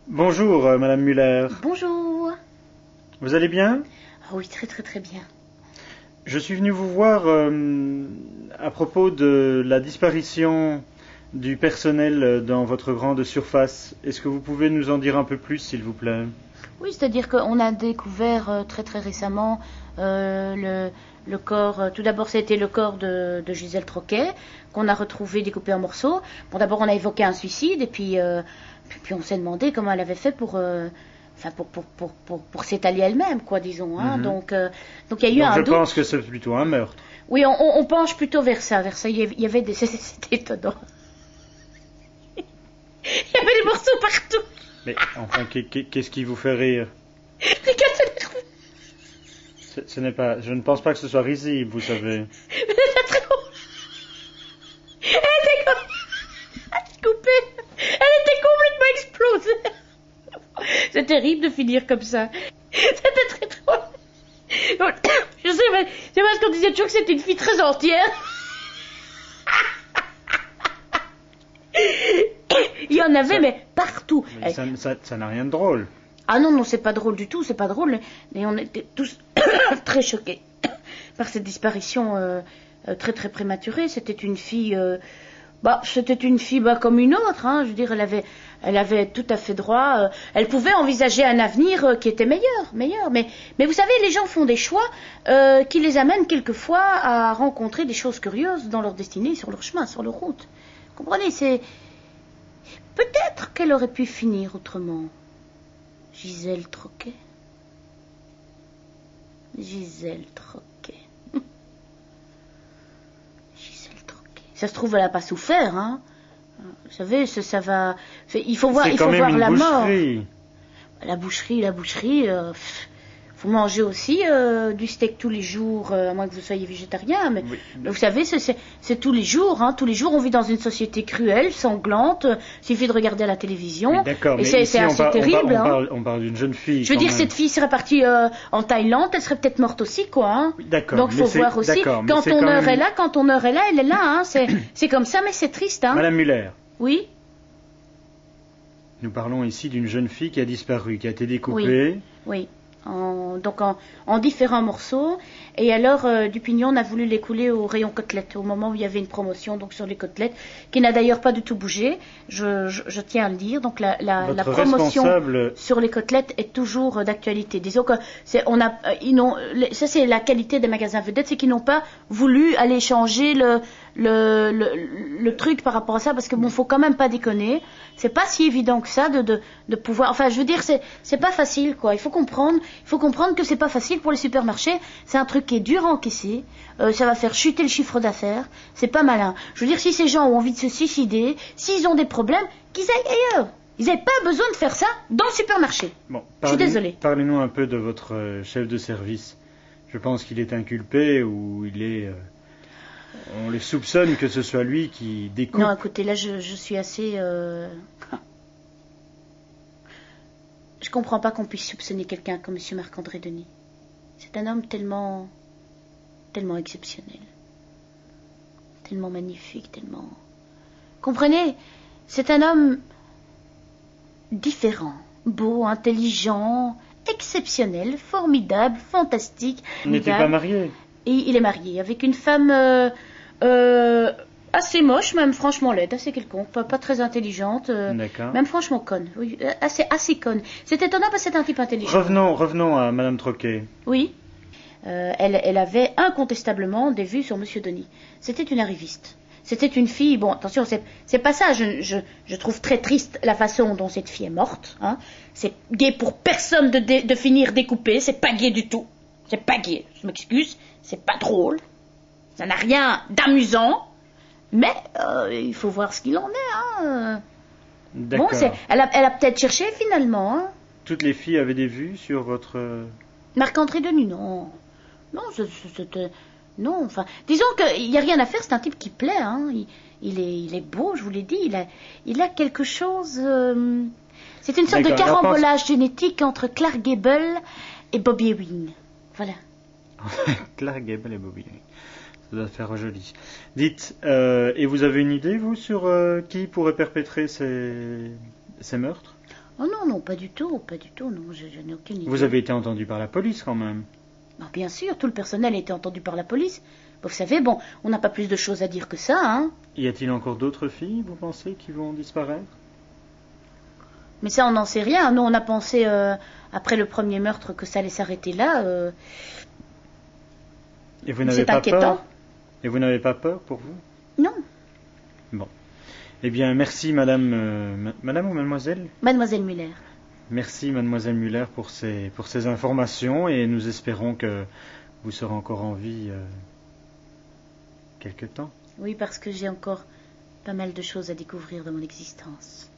Bonjour, Madame Muller. Bonjour. Vous allez bien? Ah oui, très très très bien. Je suis venu vous voir à propos de la disparition du personnel dans votre grande surface. Est-ce que vous pouvez nous en dire un peu plus, s'il vous plaît? Oui, c'est-à-dire qu'on a découvert très très récemment le corps. Tout d'abord, c'était le corps de Gisèle Troquet, qu'on a retrouvé découpé en morceaux. Bon, d'abord, on a évoqué un suicide, et puis on s'est demandé comment elle avait fait pour s'étaler elle-même, quoi, disons. Hein. Donc, il y a eu un doute. Je pense que c'est plutôt un meurtre. Oui, on penche plutôt vers ça. Il y avait des... C'était étonnant. Il y avait des morceaux partout. Mais enfin, qu'est-ce qui vous fait rire? Ce n'est pas... Je ne pense pas que ce soit risible, vous savez. Mais c'est très drôle. Elle était coupée. Elle était complètement explosée. C'est terrible de finir comme ça. C'était très drôle. Je sais, mais c'est parce qu'on disait toujours que c'était une fille très entière. Il y en avait, mais partout. Mais ça n'a rien de drôle. Ah non, c'est pas drôle du tout, c'est pas drôle. Et on était tous très choqués par cette disparition très très prématurée. C'était une fille, comme une autre. Hein. Je veux dire, elle avait tout à fait droit. Elle pouvait envisager un avenir qui était meilleur. Mais vous savez, les gens font des choix qui les amènent quelquefois à rencontrer des choses curieuses dans leur destinée, sur leur chemin, sur leur route. Vous comprenez, c'est... Peut-être qu'elle aurait pu finir autrement. Gisèle Troquet. Gisèle Troquet. Gisèle Troquet. Ça se trouve, elle n'a pas souffert, hein. Vous savez, ça va... Il faut voir la mort. La boucherie... Vous mangez aussi du steak tous les jours, à moins que vous soyez végétarien, mais oui. Vous savez, c'est tous les jours. Hein, tous les jours, on vit dans une société cruelle, sanglante. Il suffit de regarder à la télévision. Oui, d'accord, et c'est assez terrible. On parle d'une jeune fille. Je veux dire, cette fille serait partie en Thaïlande, elle serait peut-être morte aussi, quoi. Hein. Oui, d'accord. Donc, il faut voir aussi. Quand ton heure est là, elle est là. Hein, c'est comme ça, mais c'est triste. Hein. Madame Muller. Oui. Nous parlons ici d'une jeune fille qui a disparu, qui a été découpée. Oui. En différents morceaux. Et alors, Dupignon a voulu les couler au rayon côtelettes, au moment où il y avait une promotion donc sur les côtelettes, qui n'a d'ailleurs pas du tout bougé, je tiens à le dire. Donc la promotion sur les côtelettes est toujours d'actualité. Disons que ça c'est la qualité des magasins vedettes, c'est qu'ils n'ont pas voulu aller changer le truc par rapport à ça, parce que bon, faut quand même pas déconner. C'est pas si évident que ça de pouvoir... Enfin, je veux dire, c'est pas facile, quoi. Il faut comprendre que c'est pas facile pour les supermarchés. C'est un truc qui est dur à encaisser. Ça va faire chuter le chiffre d'affaires. C'est pas malin. Je veux dire, si ces gens ont envie de se suicider, s'ils ont des problèmes, qu'ils aillent ailleurs. Ils n'avaient pas besoin de faire ça dans le supermarché. Bon, je suis désolée. Parlez-nous un peu de votre chef de service. Je pense qu'il est inculpé ou il est... On le soupçonne que ce soit lui qui découpe. Non, écoutez, là, je suis assez... Je comprends pas qu'on puisse soupçonner quelqu'un comme M. Marc-André Denis. C'est un homme tellement exceptionnel. Tellement magnifique, tellement... Comprenez, c'est un homme différent, beau, intelligent, exceptionnel, formidable, fantastique. Il n'était pas marié? Et il est marié avec une femme assez moche, même franchement laide, assez quelconque, pas très intelligente, même franchement conne, oui, assez conne. C'est étonnant parce que c'est un type intelligent. Revenons à Madame Troquet. Oui, elle avait incontestablement des vues sur Monsieur Denis. C'était une arriviste. C'était une fille, bon, attention, c'est pas ça, je trouve très triste la façon dont cette fille est morte. Hein. C'est gai pour personne de finir découpée, c'est pas gai du tout. C'est pas gai, je m'excuse, c'est pas drôle, ça n'a rien d'amusant, mais il faut voir ce qu'il en est. Hein. D'accord. Bon, elle a peut-être cherché finalement. Hein. Toutes les filles avaient des vues sur votre... Marc-André Denis, non. Non, c'était... Non, enfin... Disons qu'il n'y a rien à faire, c'est un type qui plaît. Hein. Il est beau, je vous l'ai dit, il a quelque chose... C'est une sorte de carambolage génétique entre Clark Gable et Bobby Ewing. Voilà. Clark Gable et Bobby Ewing. Ça doit faire joli. Dites, et vous avez une idée, vous, sur qui pourrait perpétrer ces meurtres? Oh non, non, pas du tout, non, je n'ai aucune idée. Vous avez été entendu par la police quand même. Ah, bien sûr, tout le personnel a été entendu par la police. Vous savez, bon, on n'a pas plus de choses à dire que ça, hein. Y a-t-il encore d'autres filles, vous pensez, qui vont disparaître? Mais ça, on n'en sait rien. Nous, on a pensé, après le premier meurtre, que ça allait s'arrêter là. Et vous n'avez C'est pas inquiétant. peur? Et vous n'avez pas peur pour vous? Non, Bon. Eh bien, merci madame... madame ou mademoiselle? mademoiselle Muller. Merci mademoiselle Muller pour ces informations et nous espérons que vous serez encore en vie quelque temps. Oui, parce que j'ai encore pas mal de choses à découvrir dans mon existence.